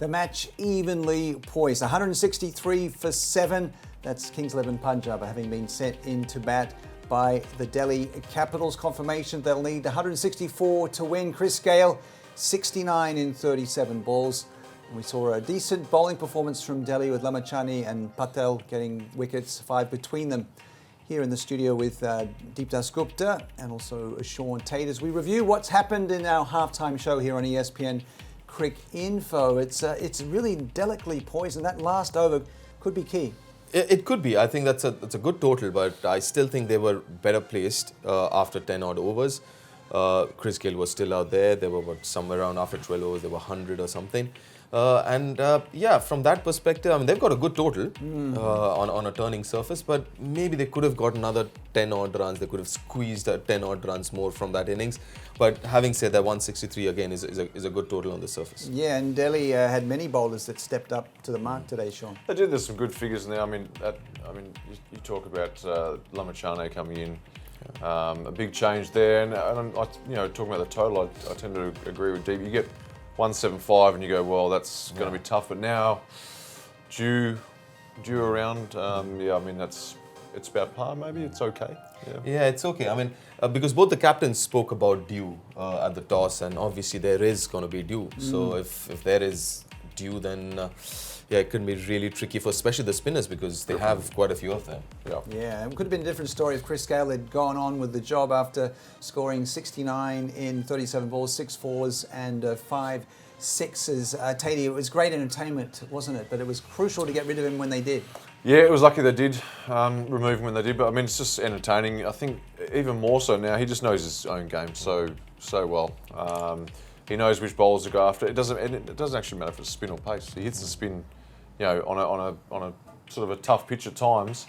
The match evenly poised. 163 for 7. That's Kings 11 Punjab having been sent into bat by the Delhi Capitals. Confirmation they'll need 164 to win. Gayle, 69 in 37 balls. And we saw a decent bowling performance from Delhi with Lamachani and Patel getting wickets, 5 between them. Here in the studio with Deepdas Gupta and also Sean Tate as we review what's happened in our halftime show here on ESPN Cricinfo. It's really delicately poised, and that last over could be key. It could be. I think that's a good total, but I still think they were better placed after 10 odd overs. Gayle was still out there. They were somewhere around after 12 overs, they were 100 or something. Yeah, from that perspective, I mean, they've got a good total on a turning surface, but maybe they could have got another 10 odd runs. They could have squeezed 10 odd runs more from that innings. But having said that, 163 again is a good total on the surface. Yeah, and Delhi had many bowlers that stepped up to the mark today, Sean. They did. There's some good figures in there. I mean, you talk about Lamachane coming in. A big change there, and talking about the total, I tend to agree with Deep. You get 175 and you go, well, that's going to be tough. But now, due around, I mean, it's about par. Maybe it's okay. Yeah, it's okay. I mean, because both the captains spoke about due at the toss, and obviously there is going to be due. So if there is due, then it could be really tricky for especially the spinners because they have quite a few of them. Yeah, it could have been a different story if Gayle had gone on with the job after scoring 69 in 37 balls, 6 fours and 5 sixes. Tatey, it was great entertainment, wasn't it? But it was crucial to get rid of him when they did. Yeah, it was lucky they did remove him when they did. But I mean, it's just entertaining. I think even more so now, he just knows his own game so well. He knows which bowlers to go after. It doesn't actually matter if it's spin or pace. He hits the spin, on a sort of a tough pitch at times.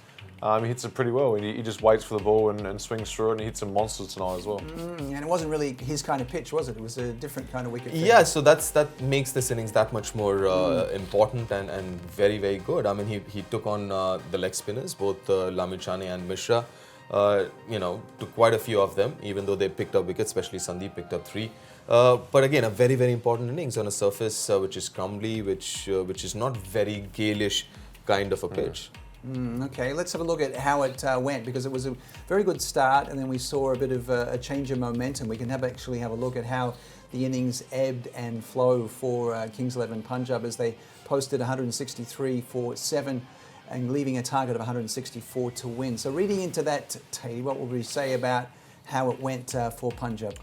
He hits it pretty well, and he just waits for the ball and swings through it, and he hits some monsters tonight as well. And it wasn't really his kind of pitch, was it? It was a different kind of wicket. Yeah, so that makes this innings that much more important and very, very good. I mean, he took on the leg spinners, both Lamachani and Mishra. Took quite a few of them, even though they picked up wickets, especially Sandeep picked up 3. But again, a very, very important innings on a surface which is crumbly, which is not very Gaelish kind of a pitch. Okay, let's have a look at how it went, because it was a very good start and then we saw a bit of a change of momentum. We can actually have a look at how the innings ebbed and flowed for Kings 11 Punjab as they posted 163 for 7 and leaving a target of 164 to win. So reading into that, Tatey, what would we say about how it went for Punjab?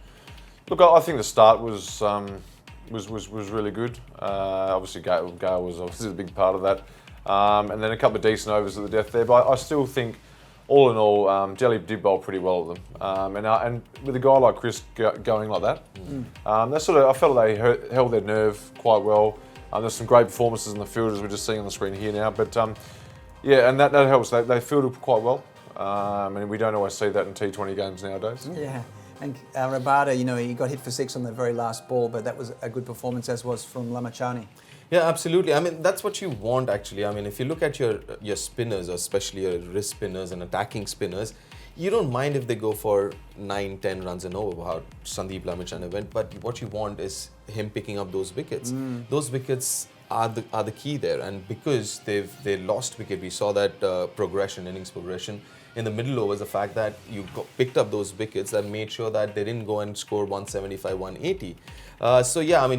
Look, I think the start was really good. Obviously, Gayle was obviously a big part of that. And then a couple of decent overs at the death there. But I still think, all in all, Delhi did bowl pretty well at them. And with a guy like Chris going like that, I felt they held their nerve quite well. There's some great performances in the field, as we're just seeing on the screen here now. But and that helps. They fielded quite well. And we don't always see that in T20 games nowadays. Yeah. And Rabada, he got hit for 6 on the very last ball, but that was a good performance, as was from Lamachani. Yeah, absolutely. I mean, that's what you want, actually. I mean, if you look at your spinners, especially your wrist spinners and attacking spinners, you don't mind if they go for 9-10 runs and over, how Sandeep Lamachani went. But what you want is him picking up those wickets. Those wickets are the key there. And because they lost wicket, we saw that innings progression. In the middle overs, the fact that you picked up those wickets that made sure that they didn't go and score 175, 180.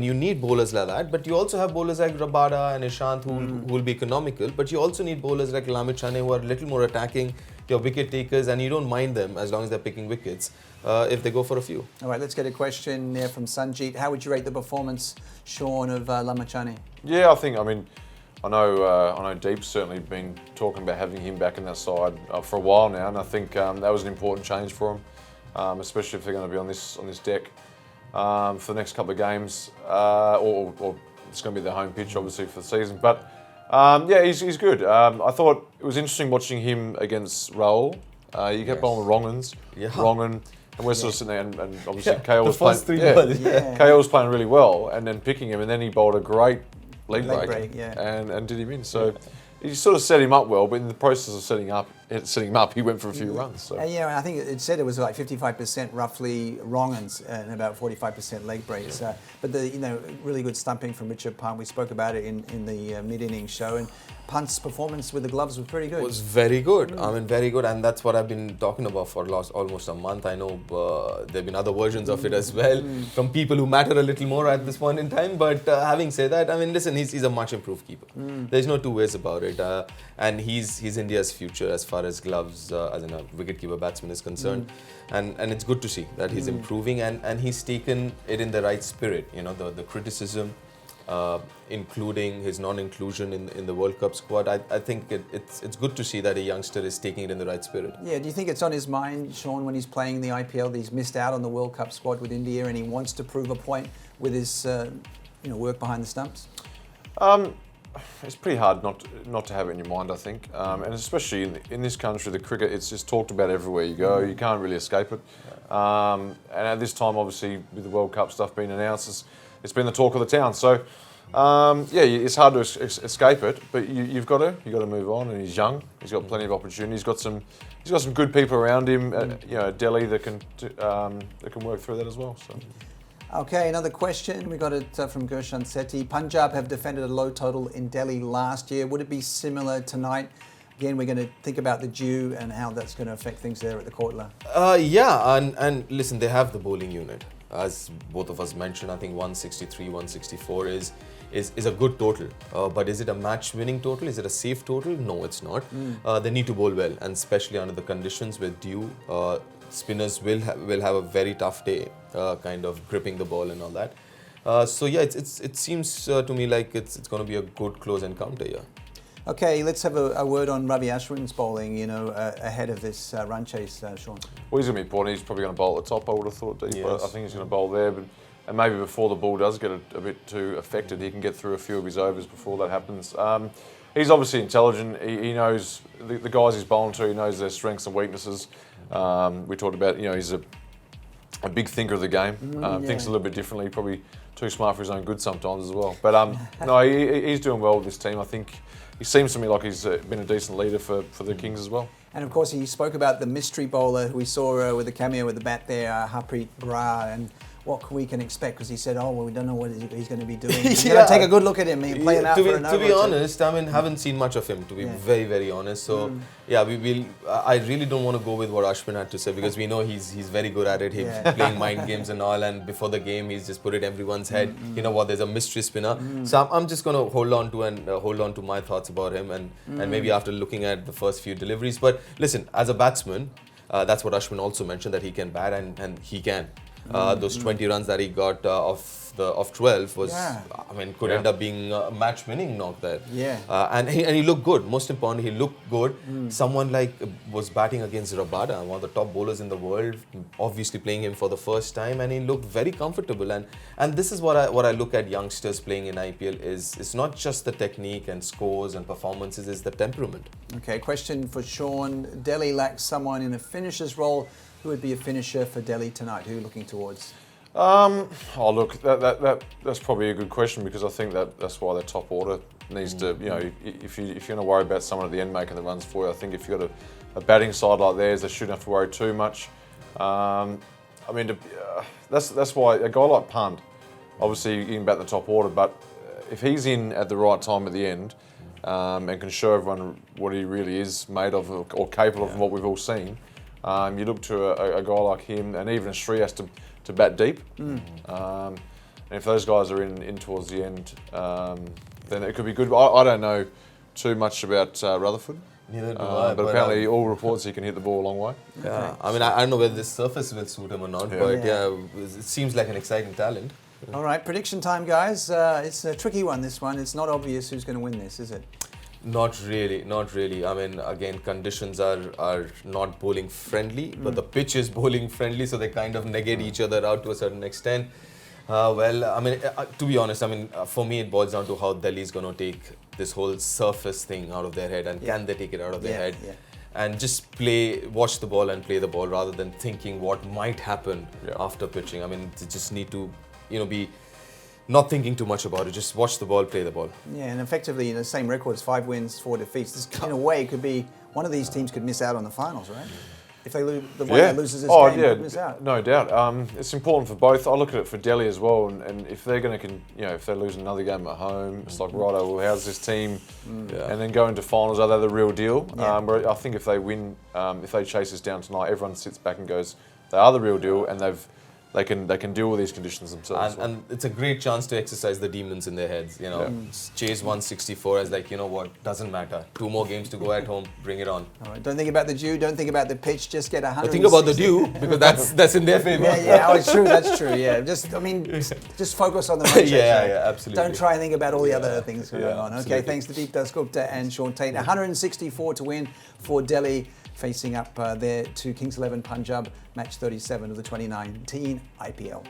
You need bowlers like that, but you also have bowlers like Rabada and Ishant who will be economical, but you also need bowlers like Lamachani who are a little more attacking, your wicket takers, and you don't mind them as long as they're picking wickets if they go for a few. All right, let's get a question there from Sanjeet. How would you rate the performance, Sean, of Lamachani? Yeah, I know Deep's certainly been talking about having him back in that side for a while now, and I think that was an important change for him, especially if they're going to be on this deck for the next couple of games, or it's going to be their home pitch, obviously, for the season. But he's good. I thought it was interesting watching him against Rahul. You kept on with Wrongan, and we're sort of sitting there, and obviously Gayle was playing really well, and then picking him, and then he bowled a great leg break, and did him in. So he sort of set him up well, but in the process of setting up setting him up, he went for a few runs. So. Yeah, I think it said it was like 55% roughly wrong and about 45% leg breaks. But the really good stumping from Richard Punt. We spoke about it in the mid-innings show, and Punt's performance with the gloves was pretty good. It was very good. I mean, very good, and that's what I've been talking about for almost a month. I know there've been other versions of it as well from people who matter a little more at this point in time. But having said that, I mean, listen, he's a much improved keeper. There's no two ways about it, and he's India's future as far as gloves as a wicketkeeper batsman is concerned. And it's good to see that he's improving and he's taken it in the right spirit. The criticism, including his non-inclusion in the World Cup squad. I think it's good to see that a youngster is taking it in the right spirit. Yeah, do you think it's on his mind, Sean, when he's playing in the IPL, that he's missed out on the World Cup squad with India and he wants to prove a point with his work behind the stumps? It's pretty hard not to have it in your mind, I think, and especially in this country, the cricket, it's just talked about everywhere you go. You can't really escape it. And at this time, obviously, with the World Cup stuff being announced, it's been the talk of the town. So, it's hard to escape it, but you've got to move on. And he's young. He's got plenty of opportunity. He's got some good people around him. Delhi that can work through that as well. So. Okay, another question. We got it from Gershan Sethi. Punjab have defended a low total in Delhi last year. Would it be similar tonight? Again, we're going to think about the dew and how that's going to affect things there at the Kotla. And listen, they have the bowling unit. As both of us mentioned, I think 163, 164 is a good total. But is it a match-winning total? Is it a safe total? No, it's not. They need to bowl well, and especially under the conditions with dew. Spinners will have a very tough day, kind of gripping the ball and all that. It seems to me like it's going to be a good close encounter here. Okay, let's have a word on Ravi Ashwin's bowling, ahead of this run chase, Sean. Well, he's going to be important. He's probably going to bowl at the top, I would have thought, Deep. Yes. I think he's going to bowl there, and maybe before the ball does get a bit too affected, he can get through a few of his overs before that happens. He's obviously intelligent. He knows the guys he's bowling to. He knows their strengths and weaknesses. We talked about, he's a big thinker of the game. Thinks a little bit differently. Probably too smart for his own good sometimes as well. But no, he's doing well with this team. I think he seems to me like he's been a decent leader for the Kings as well. And of course, he spoke about the mystery bowler who we saw with the cameo with the bat there, Harpreet Brar, and what we can expect, because he said, we don't know what he's going to be doing. We're going to take a good look at him and play him out for an over. To be honest, I mean, haven't seen much of him, to be very, very honest. So, I really don't want to go with what Ashwin had to say, because we know he's very good at it. He's playing mind games and all, and before the game, he's just put it in everyone's head. You know what, there's a mystery spinner. So I'm just going to hold on to my thoughts about him, and maybe after looking at the first few deliveries. But listen, as a batsman, that's what Ashwin also mentioned, that he can bat, and he can. Those 20 runs that he got off 12 was, could end up being a match-winning knock there. And he looked good. Most importantly, he looked good. Someone was batting against Rabada, one of the top bowlers in the world, obviously playing him for the first time, and he looked very comfortable. And this is what I look at youngsters playing in IPL is it's not just the technique and scores and performances, it's the temperament. Okay, question for Sean. Delhi lacks someone in a finisher's role. Who would be a finisher for Delhi tonight? Who are you looking towards? Look, that's probably a good question, because I think that's why the top order needs to, if you're going to worry about someone at the end making the runs for you, I think if you've got a batting side like theirs, they shouldn't have to worry too much. That's why a guy like Punt, obviously you can bat the top order, but if he's in at the right time at the end and can show everyone what he really is made of or capable of, what we've all seen, you look to a guy like him, and even Sri has to bat deep. And if those guys are in towards the end, then it could be good. I don't know too much about Rutherford. Neither do I. But apparently all reports he can hit the ball a long way. Yeah, I mean, I don't know whether this surface will suit him or not, but it seems like an exciting talent. All right, prediction time, guys. It's a tricky one, this one. It's not obvious who's going to win this, is it? Not really. I mean, again, conditions are not bowling friendly, but the pitch is bowling friendly, so they kind of negate each other out to a certain extent. To be honest, for me, it boils down to how Delhi is going to take this whole surface thing out of their head, and can they take it out of their head? And just watch the ball and play the ball, rather than thinking what might happen after pitching. I mean, they just need to, be not thinking too much about it. Just watch the ball, play the ball. Yeah, and effectively, the same records, 5 wins, 4 defeats. This, in a way, could be one of these teams could miss out on the finals, right? If they lose, the one that loses this game could miss out. No doubt. It's important for both. I look at it for Delhi as well, and if they're going to, if they lose another game at home, it's like, righto, well, how's this team? And then go into finals, are they the real deal? Where I think if they win, if they chase us down tonight, everyone sits back and goes, they are the real deal, and they can deal with these conditions themselves. And it's a great chance to exercise the demons in their heads. Chase 164 as like, you know what, doesn't matter. 2 more games to go at home, bring it on. All right, don't think about the dew, don't think about the pitch, just get 100. Think about the dew because that's in their favour. It's true. That's true. Yeah, just focus on the run chase. Yeah, absolutely. Don't try and think about all the other things going on. Absolutely. Okay, thanks to Deep Dasgupta and Sean Tate. 164 to win for Delhi, facing up there to Kings 11 Punjab, match 37 of the 2019 IPL.